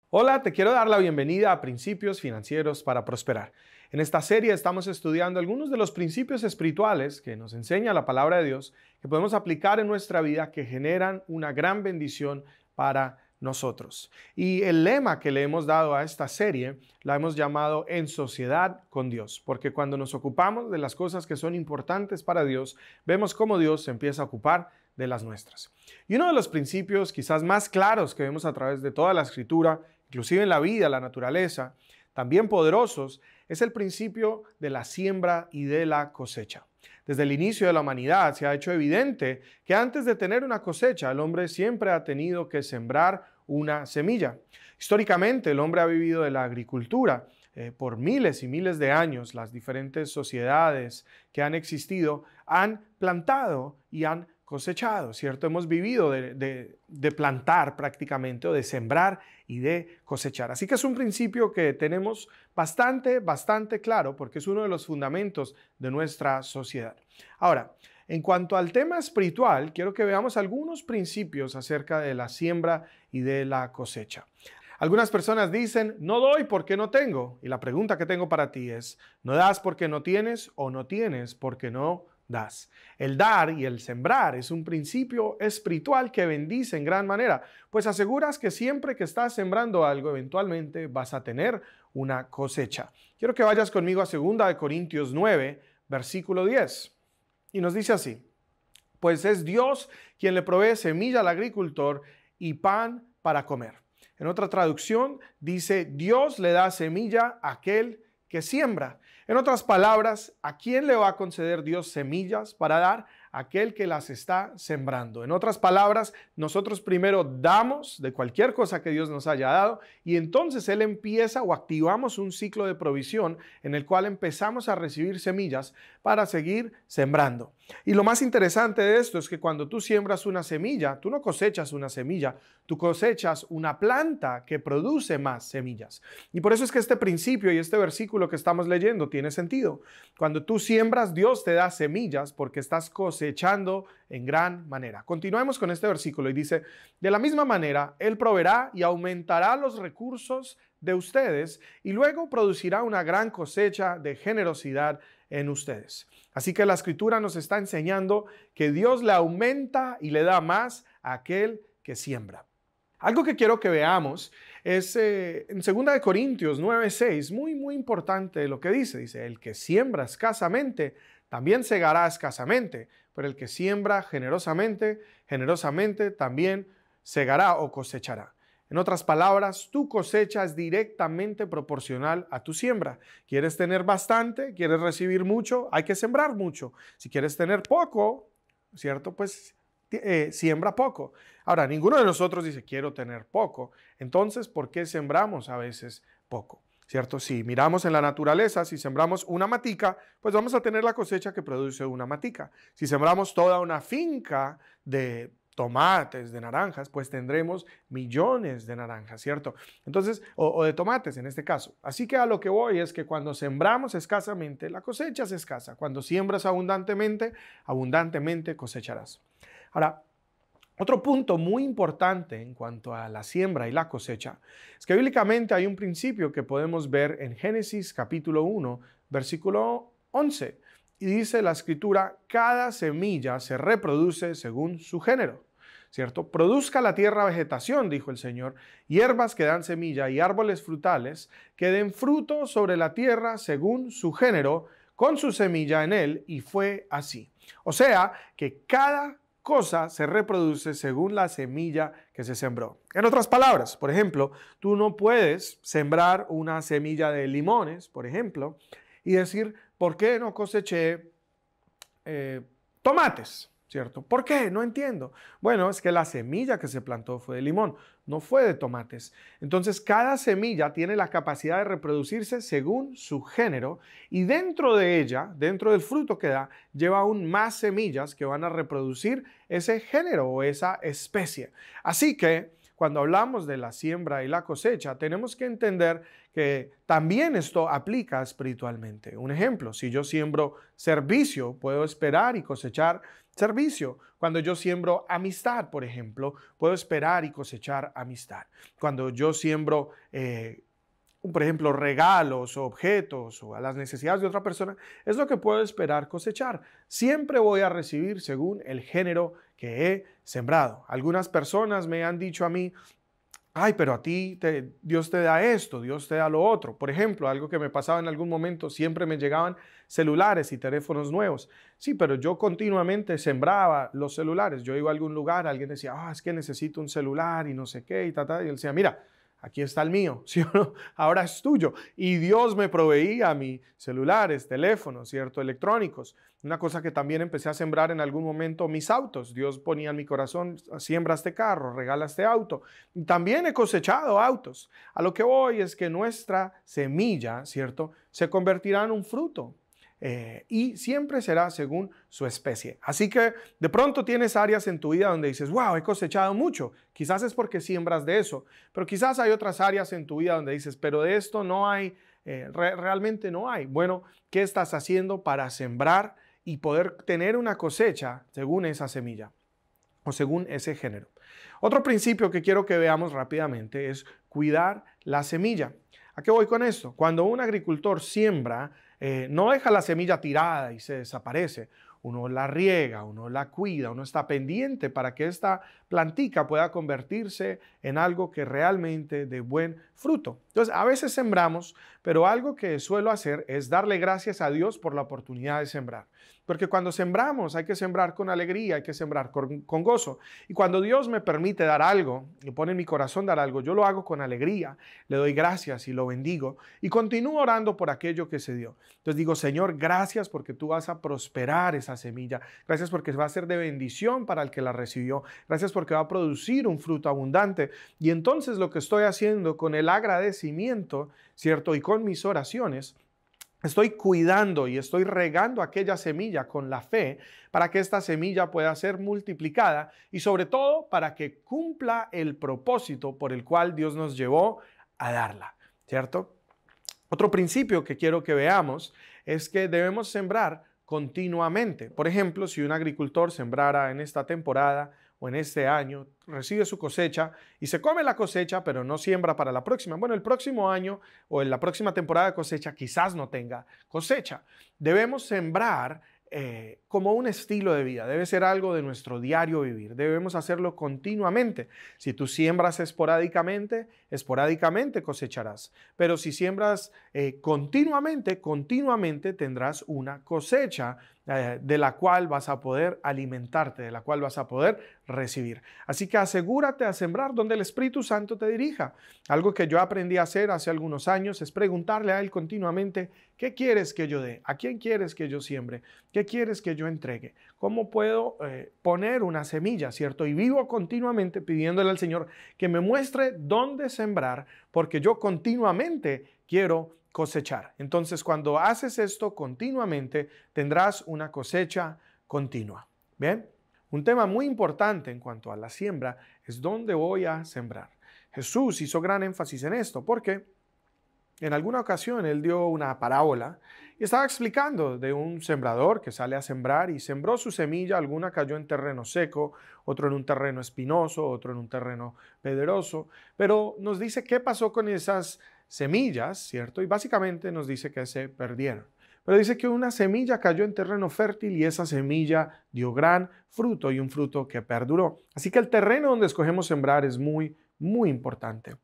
Hola, te quiero dar la bienvenida a Principios Financieros para Prosperar. En esta serie estamos estudiando algunos de los principios espirituales que nos enseña la palabra de Dios, que podemos aplicar en nuestra vida, que generan una gran bendición para nosotros. Y el lema que le hemos dado a esta serie la hemos llamado En Sociedad con Dios, porque cuando nos ocupamos de las cosas que son importantes para Dios, vemos cómo Dios se empieza a ocupar de las nuestras. Y uno de los principios quizás más claros que vemos a través de toda la Escritura, inclusive en la vida, la naturaleza, también poderosos, es el principio de la siembra y de la cosecha. Desde el inicio de la humanidad se ha hecho evidente que antes de tener una cosecha, el hombre siempre ha tenido que sembrar una semilla. Históricamente, el hombre ha vivido de la agricultura. Por miles y miles de años, las diferentes sociedades que han existido han plantado y han cosechado, ¿cierto? Hemos vivido de plantar prácticamente, o de sembrar y de cosechar. Así que es un principio que tenemos bastante claro, porque es uno de los fundamentos de nuestra sociedad. Ahora, en cuanto al tema espiritual, quiero que veamos algunos principios acerca de la siembra y de la cosecha. Algunas personas dicen, no doy porque no tengo. Y la pregunta que tengo para ti es, ¿no das porque no tienes o no tienes porque no das? El dar y el sembrar es un principio espiritual que bendice en gran manera, pues aseguras que siempre que estás sembrando algo, eventualmente vas a tener una cosecha. Quiero que vayas conmigo a 2 Corintios 9, versículo 10. Y nos dice así, pues es Dios quien le provee semilla al agricultor y pan para comer. En otra traducción dice, Dios le da semilla a aquel que siembra. En otras palabras, ¿a quién le va a conceder Dios semillas para dar? A aquel que las está sembrando. En otras palabras, nosotros primero damos de cualquier cosa que Dios nos haya dado y entonces Él empieza o activamos un ciclo de provisión en el cual empezamos a recibir semillas para seguir sembrando. Y lo más interesante de esto es que cuando tú siembras una semilla, tú no cosechas una semilla, tú cosechas una planta que produce más semillas. Y por eso es que este principio y este versículo que estamos leyendo tiene sentido. Cuando tú siembras, Dios te da semillas porque estás cosechando en gran manera. Continuemos con este versículo y dice, de la misma manera, Él proveerá y aumentará los recursos de ustedes y luego producirá una gran cosecha de generosidad en ustedes. Así que la Escritura nos está enseñando que Dios le aumenta y le da más a aquel que siembra. Algo que quiero que veamos es en 2 Corintios 9:6, muy importante lo que dice. Dice, el que siembra escasamente, también segará escasamente, pero el que siembra generosamente, generosamente también segará o cosechará. En otras palabras, tu cosecha es directamente proporcional a tu siembra. ¿Quieres tener bastante? ¿Quieres recibir mucho? Hay que sembrar mucho. Si quieres tener poco, ¿cierto? Pues siembra poco. Ahora, ninguno de nosotros dice, quiero tener poco. Entonces, ¿por qué sembramos a veces poco? ¿Cierto? Si miramos en la naturaleza, si sembramos una matica, pues vamos a tener la cosecha que produce una matica. Si sembramos toda una finca de tomates, de naranjas, pues tendremos millones de naranjas, ¿cierto? Entonces, o de tomates en este caso. Así que a lo que voy es que cuando sembramos escasamente, la cosecha es escasa. Cuando siembras abundantemente, abundantemente cosecharás. Ahora, otro punto muy importante en cuanto a la siembra y la cosecha es que bíblicamente hay un principio que podemos ver en Génesis capítulo 1, versículo 11. Y dice la Escritura, cada semilla se reproduce según su género. ¿Cierto? Produzca la tierra vegetación, dijo el Señor, hierbas que dan semilla y árboles frutales que den fruto sobre la tierra según su género, con su semilla en él, y fue así. O sea, que cada cosa se reproduce según la semilla que se sembró. En otras palabras, por ejemplo, tú no puedes sembrar una semilla de limones, por ejemplo, y decir, ¿por qué no coseché tomates? ¿Cierto? ¿Por qué? No entiendo. Bueno, es que la semilla que se plantó fue de limón, no fue de tomates. Entonces, cada semilla tiene la capacidad de reproducirse según su género y dentro de ella, dentro del fruto que da, lleva aún más semillas que van a reproducir ese género o esa especie. Así que cuando hablamos de la siembra y la cosecha, tenemos que entender que también esto aplica espiritualmente. Un ejemplo, si yo siembro servicio, puedo esperar y cosechar servicio. Cuando yo siembro amistad, por ejemplo, puedo esperar y cosechar amistad. Cuando yo siembro por ejemplo, regalos o objetos o a las necesidades de otra persona, es lo que puedo esperar cosechar. Siempre voy a recibir según el género que he sembrado. Algunas personas me han dicho a mí, ay, pero a ti Dios te da esto, Dios te da lo otro. Por ejemplo, algo que me pasaba en algún momento, siempre me llegaban celulares y teléfonos nuevos. Sí, pero yo continuamente sembraba los celulares. Yo iba a algún lugar, alguien decía, es que necesito un celular y no sé qué, y y él decía, mira, aquí está el mío, ¿sí o no? Ahora es tuyo. Y Dios me proveía mis celulares, teléfonos, ¿cierto? Electrónicos. Una cosa que también empecé a sembrar en algún momento, mis autos. Dios ponía en mi corazón, siembra este carro, regala este auto. Y también he cosechado autos. A lo que voy es que nuestra semilla, ¿cierto? Se convertirá en un fruto. Y siempre será según su especie. Así que de pronto tienes áreas en tu vida donde dices, wow, he cosechado mucho. Quizás es porque siembras de eso, pero quizás hay otras áreas en tu vida donde dices, pero de esto no hay, realmente no hay. Bueno, ¿qué estás haciendo para sembrar y poder tener una cosecha según esa semilla o según ese género? Otro principio que quiero que veamos rápidamente es cuidar la semilla. ¿A qué voy con esto? Cuando un agricultor siembra, no deja la semilla tirada y se desaparece. Uno la riega, uno la cuida, uno está pendiente para que esta plantica pueda convertirse en algo que realmente dé buen fruto. Entonces, a veces sembramos, pero algo que suelo hacer es darle gracias a Dios por la oportunidad de sembrar. Porque cuando sembramos hay que sembrar con alegría, hay que sembrar con gozo. Y cuando Dios me permite dar algo, y pone en mi corazón dar algo, yo lo hago con alegría, le doy gracias y lo bendigo. Y continúo orando por aquello que se dio. Entonces digo, Señor, gracias porque tú vas a prosperar esa semilla. Gracias porque va a ser de bendición para el que la recibió. Gracias porque va a producir un fruto abundante. Y entonces lo que estoy haciendo con el agradecimiento, ¿cierto? Y con mis oraciones, estoy cuidando y estoy regando aquella semilla con la fe para que esta semilla pueda ser multiplicada y sobre todo para que cumpla el propósito por el cual Dios nos llevó a darla, ¿cierto? Otro principio que quiero que veamos es que debemos sembrar continuamente. Por ejemplo, si un agricultor sembrara en esta temporada o en este año, recibe su cosecha y se come la cosecha, pero no siembra para la próxima. Bueno, el próximo año o en la próxima temporada de cosecha quizás no tenga cosecha. Debemos sembrar como un estilo de vida, debe ser algo de nuestro diario vivir, debemos hacerlo continuamente. Si tú siembras esporádicamente, esporádicamente cosecharás, pero si siembras continuamente tendrás una cosecha de la cual vas a poder alimentarte, de la cual vas a poder recibir. Así que asegúrate a sembrar donde el Espíritu Santo te dirija. Algo que yo aprendí a hacer hace algunos años es preguntarle a Él continuamente, ¿qué quieres que yo dé? ¿A quién quieres que yo siembre? ¿Qué quieres que yo entregue? ¿Cómo puedo poner una semilla, cierto? Y vivo continuamente pidiéndole al Señor que me muestre dónde sembrar, porque yo continuamente quiero cosechar. Entonces, cuando haces esto continuamente, tendrás una cosecha continua. ¿Bien? Un tema muy importante en cuanto a la siembra es dónde voy a sembrar. Jesús hizo gran énfasis en esto porque en alguna ocasión él dio una parábola y estaba explicando de un sembrador que sale a sembrar y sembró su semilla, alguna cayó en terreno seco, otro en un terreno espinoso, otro en un terreno pedregoso, pero nos dice qué pasó con esas semillas, ¿cierto? Y básicamente nos dice que se perdieron. Pero dice que una semilla cayó en terreno fértil y esa semilla dio gran fruto y un fruto que perduró. Así que el terreno donde escogemos sembrar es muy importante.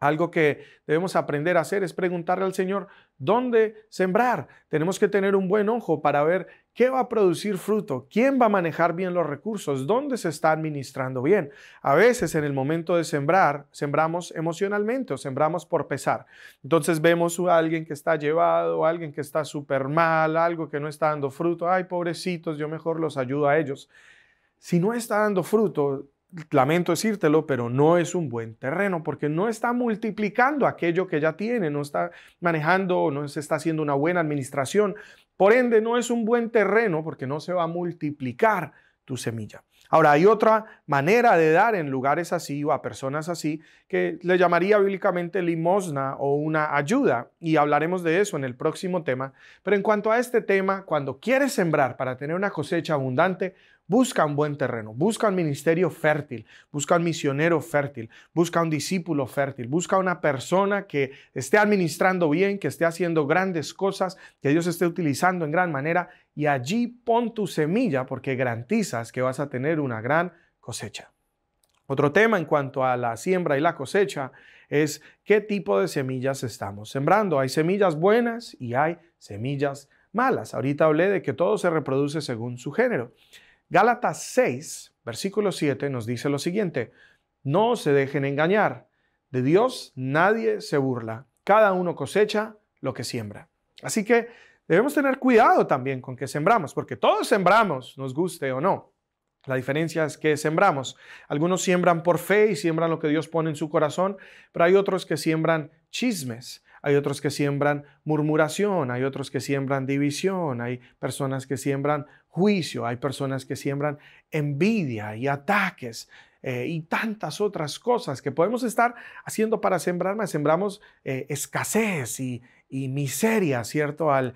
Algo que debemos aprender a hacer es preguntarle al Señor dónde sembrar. Tenemos que tener un buen ojo para ver qué va a producir fruto, quién va a manejar bien los recursos, dónde se está administrando bien. A veces en el momento de sembrar, sembramos emocionalmente o sembramos por pesar. Entonces vemos a alguien que está llevado, a alguien que está súper mal, algo que no está dando fruto. Ay, pobrecitos, yo mejor los ayudo a ellos. Si no está dando fruto, lamento decírtelo, pero no es un buen terreno porque no está multiplicando aquello que ya tiene, no está manejando, no se está haciendo una buena administración. Por ende, no es un buen terreno porque no se va a multiplicar tu semilla. Ahora, hay otra manera de dar en lugares así o a personas así que le llamaría bíblicamente limosna o una ayuda, y hablaremos de eso en el próximo tema. Pero en cuanto a este tema, cuando quieres sembrar para tener una cosecha abundante, busca un buen terreno, busca un ministerio fértil, busca un misionero fértil, busca un discípulo fértil, busca una persona que esté administrando bien, que esté haciendo grandes cosas, que Dios esté utilizando en gran manera, y allí pon tu semilla porque garantizas que vas a tener una gran cosecha. Otro tema en cuanto a la siembra y la cosecha es qué tipo de semillas estamos sembrando. Hay semillas buenas y hay semillas malas. Ahorita hablé de que todo se reproduce según su género. Gálatas 6, versículo 7 nos dice lo siguiente: no se dejen engañar, de Dios nadie se burla, cada uno cosecha lo que siembra. Así que debemos tener cuidado también con que sembramos, porque todos sembramos, nos guste o no. La diferencia es que sembramos. Algunos siembran por fe y siembran lo que Dios pone en su corazón, pero hay otros que siembran chismes, hay otros que siembran murmuración, hay otros que siembran división, hay personas que siembran juicio, hay personas que siembran envidia y ataques y tantas otras cosas que podemos estar haciendo para sembrar más. Sembramos escasez y miseria, ¿cierto? Al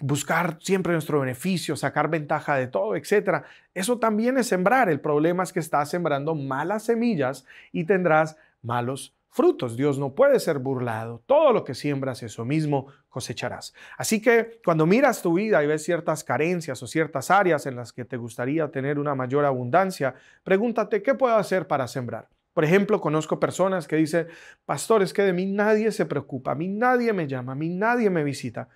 buscar siempre nuestro beneficio, sacar ventaja de todo, etcétera. Eso también es sembrar. El problema es que estás sembrando malas semillas y tendrás malos frutos. Dios no puede ser burlado. Todo lo que siembras, eso mismo cosecharás. Así que cuando miras tu vida y ves ciertas carencias o ciertas áreas en las que te gustaría tener una mayor abundancia, pregúntate, ¿qué puedo hacer para sembrar? Por ejemplo, conozco personas que dicen: pastor, es que de mí nadie se preocupa, a mí nadie me llama, a mí nadie me visita.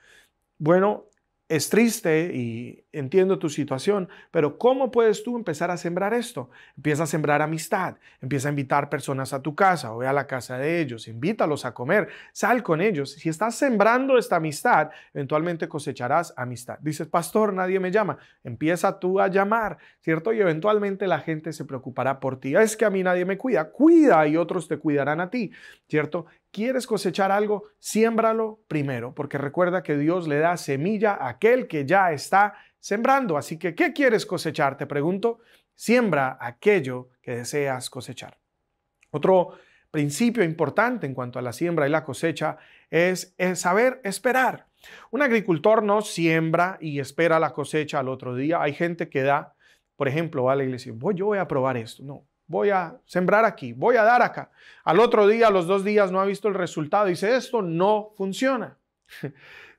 Bueno, es triste y entiendo tu situación, pero ¿cómo puedes tú empezar a sembrar esto? Empieza a sembrar amistad, empieza a invitar personas a tu casa o ve a la casa de ellos, invítalos a comer, sal con ellos. Si estás sembrando esta amistad, eventualmente cosecharás amistad. Dices: pastor, nadie me llama. Empieza tú a llamar, ¿cierto? Y eventualmente la gente se preocupará por ti. Es que a mí nadie me cuida. Cuida y otros te cuidarán a ti, ¿cierto? ¿Quieres cosechar algo? Siémbralo primero, porque recuerda que Dios le da semilla a aquel que ya está sembrando. Así que, ¿qué quieres cosechar? Te pregunto. Siembra aquello que deseas cosechar. Otro principio importante en cuanto a la siembra y la cosecha es saber esperar. Un agricultor no siembra y espera la cosecha al otro día. Hay gente que da, por ejemplo, va a la iglesia: yo voy a probar esto. No. Voy a sembrar aquí, voy a dar acá. Al otro día, a los 2 días, no ha visto el resultado. Dice: esto no funciona.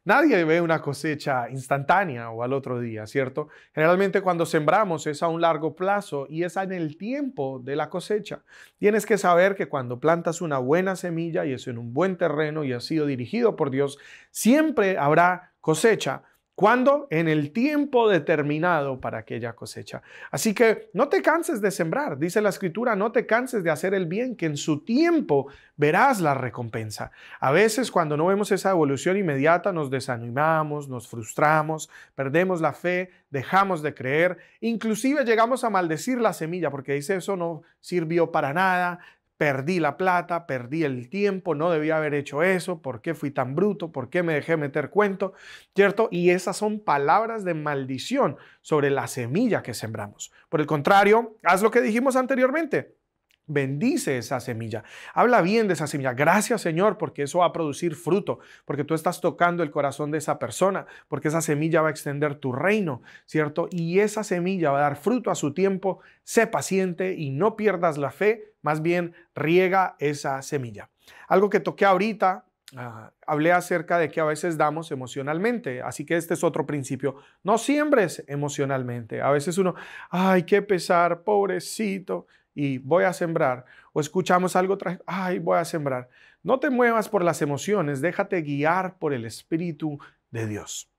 Nadie ve una cosecha instantánea o al otro día, ¿cierto? Generalmente cuando sembramos es a un largo plazo y es en el tiempo de la cosecha. Tienes que saber que cuando plantas una buena semilla y es en un buen terreno y ha sido dirigido por Dios, siempre habrá cosecha. ¿Cuándo? En el tiempo determinado para aquella cosecha. Así que no te canses de sembrar. Dice la Escritura: no te canses de hacer el bien, que en su tiempo verás la recompensa. A veces cuando no vemos esa evolución inmediata nos desanimamos, nos frustramos, perdemos la fe, dejamos de creer, inclusive llegamos a maldecir la semilla porque dice: eso no sirvió para nada. Perdí la plata, perdí el tiempo, no debía haber hecho eso, ¿por qué fui tan bruto? ¿Por qué me dejé meter cuento? ¿Cierto? Y esas son palabras de maldición sobre la semilla que sembramos. Por el contrario, haz lo que dijimos anteriormente. Bendice esa semilla. Habla bien de esa semilla. Gracias, Señor, porque eso va a producir fruto, porque tú estás tocando el corazón de esa persona, porque esa semilla va a extender tu reino, ¿cierto? Y esa semilla va a dar fruto a su tiempo. Sé paciente y no pierdas la fe, más bien riega esa semilla. Algo que toqué ahorita, hablé acerca de que a veces damos emocionalmente, así que este es otro principio. No siembres emocionalmente. A veces uno: ay, qué pesar, pobrecito, y voy a sembrar. O escuchamos algo trágico: ay, voy a sembrar. No te muevas por las emociones, déjate guiar por el Espíritu de Dios.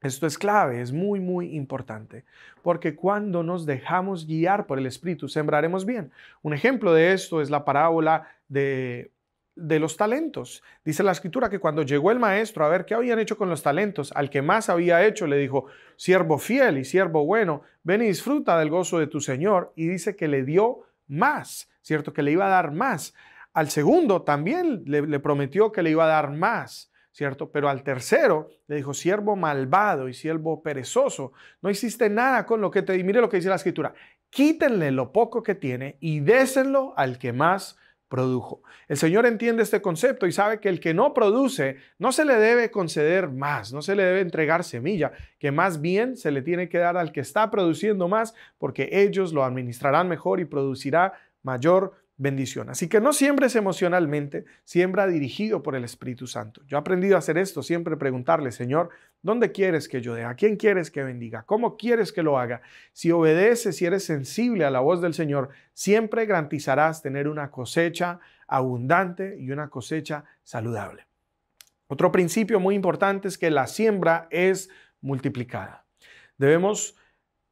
Esto es clave, es muy, muy importante, porque cuando nos dejamos guiar por el Espíritu, sembraremos bien. Un ejemplo de esto es la parábola de los talentos. Dice la Escritura que cuando llegó el maestro a ver qué habían hecho con los talentos, al que más había hecho le dijo: siervo fiel y siervo bueno, ven y disfruta del gozo de tu Señor. Y dice que le dio más, ¿cierto? Que le iba a dar más. Al segundo también le prometió que le iba a dar más, ¿cierto? Pero al tercero le dijo: siervo malvado y siervo perezoso, no hiciste nada con lo que te di. Mire lo que dice la Escritura: quítenle lo poco que tiene y désenlo al que más produjo. El Señor entiende este concepto y sabe que el que no produce no se le debe conceder más, no se le debe entregar semilla, que más bien se le tiene que dar al que está produciendo más, porque ellos lo administrarán mejor y producirá mayor bendición. Así que no siembres emocionalmente, siembra dirigido por el Espíritu Santo. Yo he aprendido a hacer esto, siempre preguntarle, Señor, ¿dónde quieres que yo dé? ¿A quién quieres que bendiga? ¿Cómo quieres que lo haga? Si obedeces, si eres sensible a la voz del Señor, siempre garantizarás tener una cosecha abundante y una cosecha saludable. Otro principio muy importante es que la siembra es multiplicada. Debemos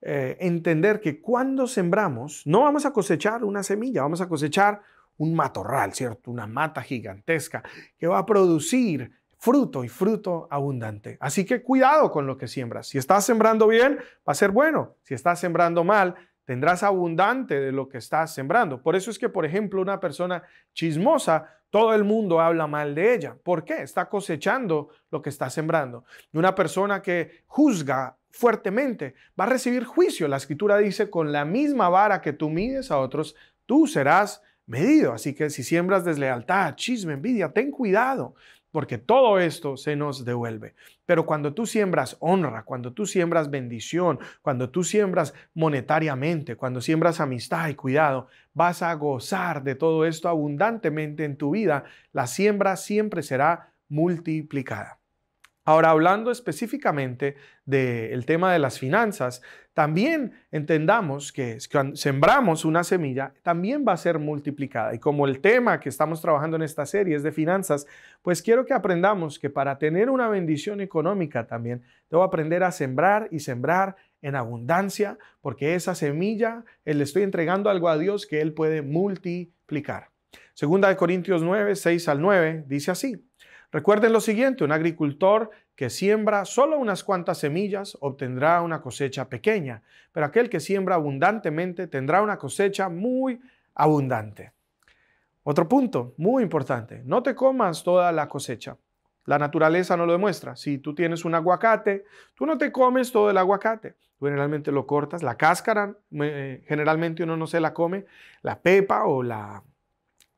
entender que cuando sembramos, no vamos a cosechar una semilla, vamos a cosechar un matorral, ¿cierto? Una mata gigantesca que va a producir fruto y fruto abundante. Así que cuidado con lo que siembras. Si estás sembrando bien, va a ser bueno. Si estás sembrando mal, tendrás abundante de lo que estás sembrando. Por eso es que, por ejemplo, una persona chismosa, todo el mundo habla mal de ella. ¿Por qué? Está cosechando lo que está sembrando. Una persona que juzga fuertemente va a recibir juicio. La Escritura dice, con la misma vara que tú mides a otros, tú serás medido. Así que si siembras deslealtad, chisme, envidia, ten cuidado, porque todo esto se nos devuelve. Pero cuando tú siembras honra, cuando tú siembras bendición, cuando tú siembras monetariamente, cuando siembras amistad y cuidado, vas a gozar de todo esto abundantemente en tu vida. La siembra siempre será multiplicada. Ahora, hablando específicamente del tema de las finanzas, también entendamos que cuando sembramos una semilla, también va a ser multiplicada. Y como el tema que estamos trabajando en esta serie es de finanzas, pues quiero que aprendamos que para tener una bendición económica también debo aprender a sembrar y sembrar en abundancia, porque esa semilla, le estoy entregando algo a Dios que Él puede multiplicar. Segunda de Corintios 9, 6 al 9, dice así. Recuerden lo siguiente, un agricultor que siembra solo unas cuantas semillas obtendrá una cosecha pequeña, pero aquel que siembra abundantemente tendrá una cosecha muy abundante. Otro punto muy importante, no te comas toda la cosecha. La naturaleza no lo demuestra. Si tú tienes un aguacate, tú no te comes todo el aguacate. Tú generalmente lo cortas, la cáscara generalmente uno no se la come, la pepa o la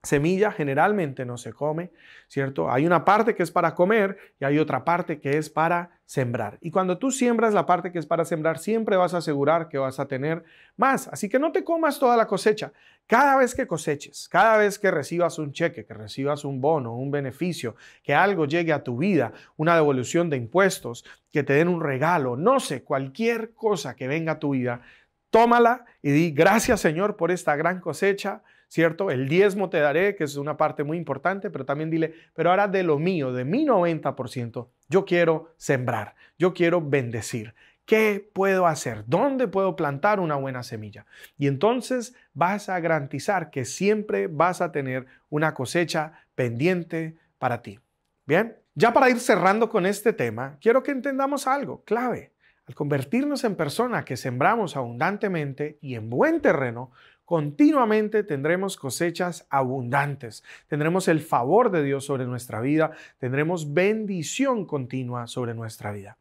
semilla generalmente no se come, ¿cierto? Hay una parte que es para comer y hay otra parte que es para sembrar. Y cuando tú siembras la parte que es para sembrar, siempre vas a asegurar que vas a tener más. Así que no te comas toda la cosecha. Cada vez que coseches, cada vez que recibas un cheque, que recibas un bono, un beneficio, que algo llegue a tu vida, una devolución de impuestos, que te den un regalo, no sé, cualquier cosa que venga a tu vida, tómala y di gracias, Señor, por esta gran cosecha, ¿cierto? El diezmo te daré, que es una parte muy importante, pero también dile, pero ahora de lo mío, de mi 90%, yo quiero sembrar, yo quiero bendecir. ¿Qué puedo hacer? ¿Dónde puedo plantar una buena semilla? Y entonces vas a garantizar que siempre vas a tener una cosecha pendiente para ti. Bien, ya para ir cerrando con este tema, quiero que entendamos algo clave. Al convertirnos en persona que sembramos abundantemente y en buen terreno, continuamente tendremos cosechas abundantes, tendremos el favor de Dios sobre nuestra vida, tendremos bendición continua sobre nuestra vida.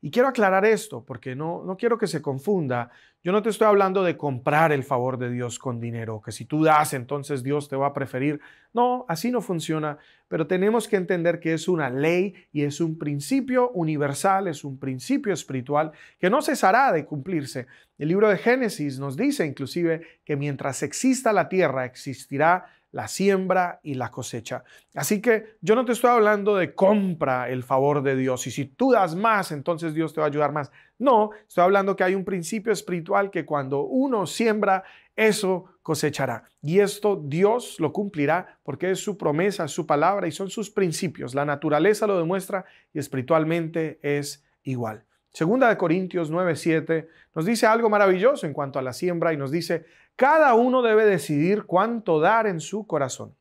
Y quiero aclarar esto porque no quiero que se confunda. Yo no te estoy hablando de comprar el favor de Dios con dinero, que si tú das, entonces Dios te va a preferir. No, así no funciona, pero tenemos que entender que es una ley y es un principio universal, es un principio espiritual que no cesará de cumplirse. El libro de Génesis nos dice inclusive que mientras exista la tierra, existirá la siembra y la cosecha. Así que yo no te estoy hablando de compra el favor de Dios y si tú das más, entonces Dios te va a ayudar más. No, estoy hablando que hay un principio espiritual que cuando uno siembra, eso cosechará. Y esto Dios lo cumplirá porque es su promesa, es su palabra y son sus principios. La naturaleza lo demuestra y espiritualmente es igual. Segunda de Corintios 9:7 nos dice algo maravilloso en cuanto a la siembra y nos dice, cada uno debe decidir cuánto dar en su corazón.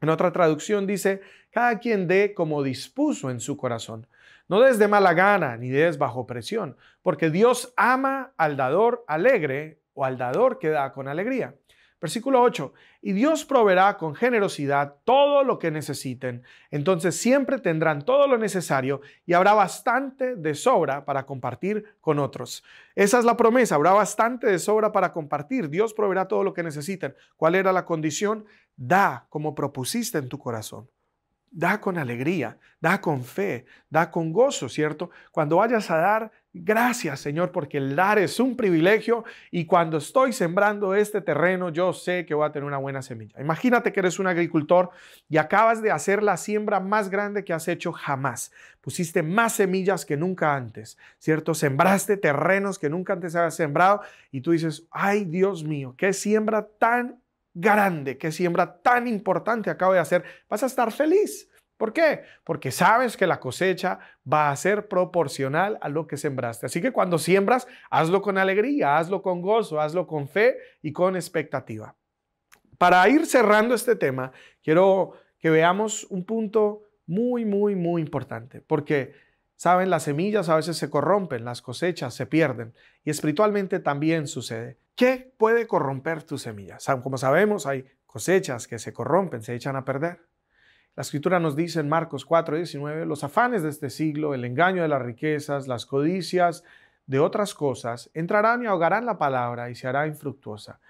En otra traducción dice, cada quien dé como dispuso en su corazón. No des de mala gana ni des bajo presión, porque Dios ama al dador alegre o al dador que da con alegría. Versículo 8, y Dios proveerá con generosidad todo lo que necesiten. Entonces siempre tendrán todo lo necesario y habrá bastante de sobra para compartir con otros. Esa es la promesa, habrá bastante de sobra para compartir. Dios proveerá todo lo que necesiten. ¿Cuál era la condición? Da como propusiste en tu corazón. Da con alegría, da con fe, da con gozo, ¿cierto? Cuando vayas a dar, gracias, Señor, porque el dar es un privilegio y cuando estoy sembrando este terreno, yo sé que voy a tener una buena semilla. Imagínate que eres un agricultor y acabas de hacer la siembra más grande que has hecho jamás. Pusiste más semillas que nunca antes, ¿cierto? Sembraste terrenos que nunca antes habías sembrado y tú dices, ay, Dios mío, qué siembra tan grande, qué siembra tan importante acabo de hacer, vas a estar feliz. ¿Por qué? Porque sabes que la cosecha va a ser proporcional a lo que sembraste. Así que cuando siembras, hazlo con alegría, hazlo con gozo, hazlo con fe y con expectativa. Para ir cerrando este tema, quiero que veamos un punto muy importante, porque, saben, las semillas a veces se corrompen, las cosechas se pierden y espiritualmente también sucede. ¿Qué puede corromper tus semillas? Como sabemos, hay cosechas que se corrompen, se echan a perder. La Escritura nos dice en Marcos 4:19, los afanes de este siglo, el engaño de las riquezas, las codicias de otras cosas, entrarán y ahogarán la palabra y se hará infructuosa.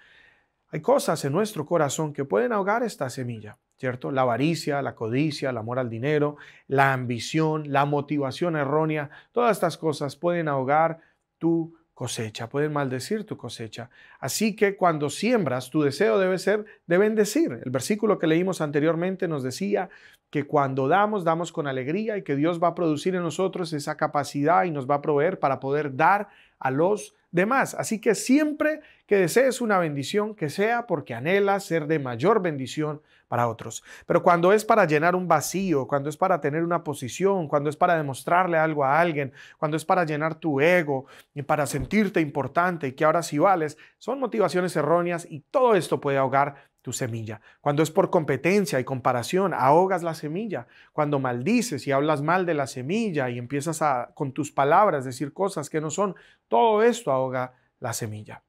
Hay cosas en nuestro corazón que pueden ahogar esta semilla, ¿cierto? La avaricia, la codicia, el amor al dinero, la ambición, la motivación errónea, todas estas cosas pueden ahogar tu cosecha, pueden maldecir tu cosecha. Así que cuando siembras, tu deseo debe ser de bendecir. El versículo que leímos anteriormente nos decía que cuando damos, damos con alegría y que Dios va a producir en nosotros esa capacidad y nos va a proveer para poder dar a los demás. Así que siempre que desees una bendición, que sea porque anhelas ser de mayor bendición para otros. Pero cuando es para llenar un vacío, cuando es para tener una posición, cuando es para demostrarle algo a alguien, cuando es para llenar tu ego y para sentirte importante y que ahora sí vales, son motivaciones erróneas y todo esto puede ahogar tu semilla. Cuando es por competencia y comparación, ahogas la semilla. Cuando maldices y hablas mal de la semilla y empiezas con tus palabras decir cosas que no son, todo esto ahoga la semilla.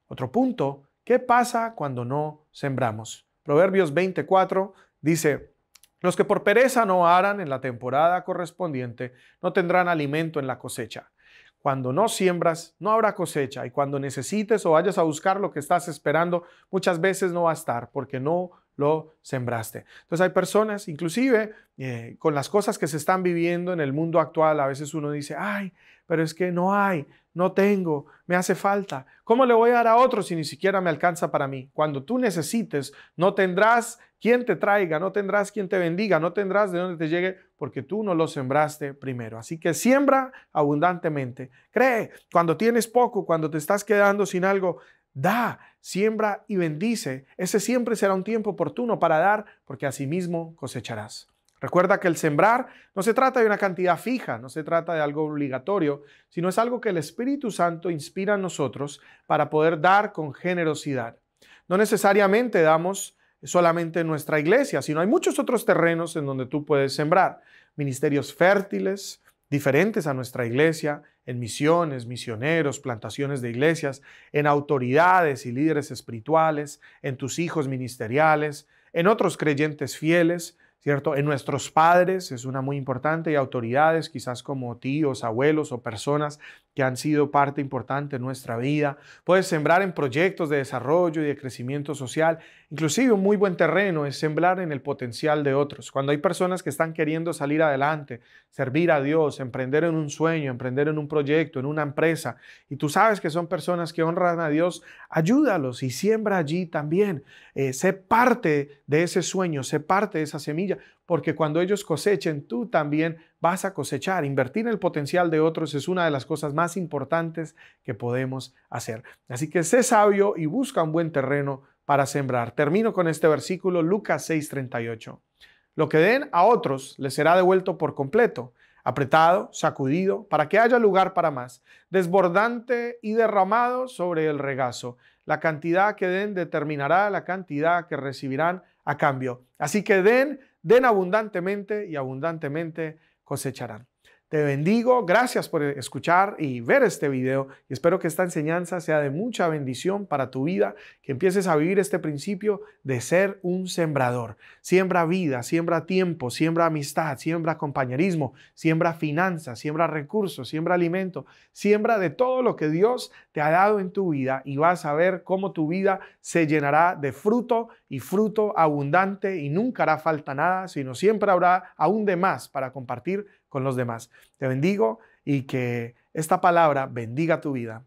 Otro punto, ¿qué pasa cuando no sembramos? Proverbios 24 dice, los que por pereza no aran en la temporada correspondiente no tendrán alimento en la cosecha. Cuando no siembras, no habrá cosecha y cuando necesites o vayas a buscar lo que estás esperando, muchas veces no va a estar porque no lo sembraste. Entonces hay personas, inclusive con las cosas que se están viviendo en el mundo actual, a veces uno dice, ay, pero es que no hay, no tengo, me hace falta. ¿Cómo le voy a dar a otro si ni siquiera me alcanza para mí? Cuando tú necesites, no tendrás quien te traiga, no tendrás quien te bendiga, no tendrás de dónde te llegue porque tú no lo sembraste primero. Así que siembra abundantemente. Cree, cuando tienes poco, cuando te estás quedando sin algo, da, siembra y bendice. Ese siempre será un tiempo oportuno para dar porque asimismo cosecharás. Recuerda que el sembrar no se trata de una cantidad fija, no se trata de algo obligatorio, sino es algo que el Espíritu Santo inspira en nosotros para poder dar con generosidad. No necesariamente damos solamente en nuestra iglesia, sino hay muchos otros terrenos en donde tú puedes sembrar. Ministerios fértiles, diferentes a nuestra iglesia, en misiones, misioneros, plantaciones de iglesias, en autoridades y líderes espirituales, en tus hijos ministeriales, en otros creyentes fieles, ¿cierto? En nuestros padres es una muy importante y autoridades, quizás como tíos, abuelos o personas que han sido parte importante en nuestra vida. Puedes sembrar en proyectos de desarrollo y de crecimiento social. Inclusive un muy buen terreno es sembrar en el potencial de otros. Cuando hay personas que están queriendo salir adelante, servir a Dios, emprender en un sueño, emprender en un proyecto, en una empresa, y tú sabes que son personas que honran a Dios, ayúdalos y siembra allí también. Sé parte de ese sueño, sé parte de esa semilla, porque cuando ellos cosechen, tú también vas a cosechar. Invertir en el potencial de otros es una de las cosas más importantes que podemos hacer. Así que sé sabio y busca un buen terreno para sembrar. Termino con este versículo, Lucas 6:38. Lo que den a otros les será devuelto por completo, apretado, sacudido, para que haya lugar para más, desbordante y derramado sobre el regazo. La cantidad que den determinará la cantidad que recibirán a cambio. Así que den abundantemente y abundantemente cosecharán. Te bendigo, gracias por escuchar y ver este video y espero que esta enseñanza sea de mucha bendición para tu vida, que empieces a vivir este principio de ser un sembrador. Siembra vida, siembra tiempo, siembra amistad, siembra compañerismo, siembra finanzas, siembra recursos, siembra alimento, siembra de todo lo que Dios te ha dado en tu vida y vas a ver cómo tu vida se llenará de fruto y fruto abundante y nunca hará falta nada, sino siempre habrá aún de más para compartir con los demás. Te bendigo y que esta palabra bendiga tu vida.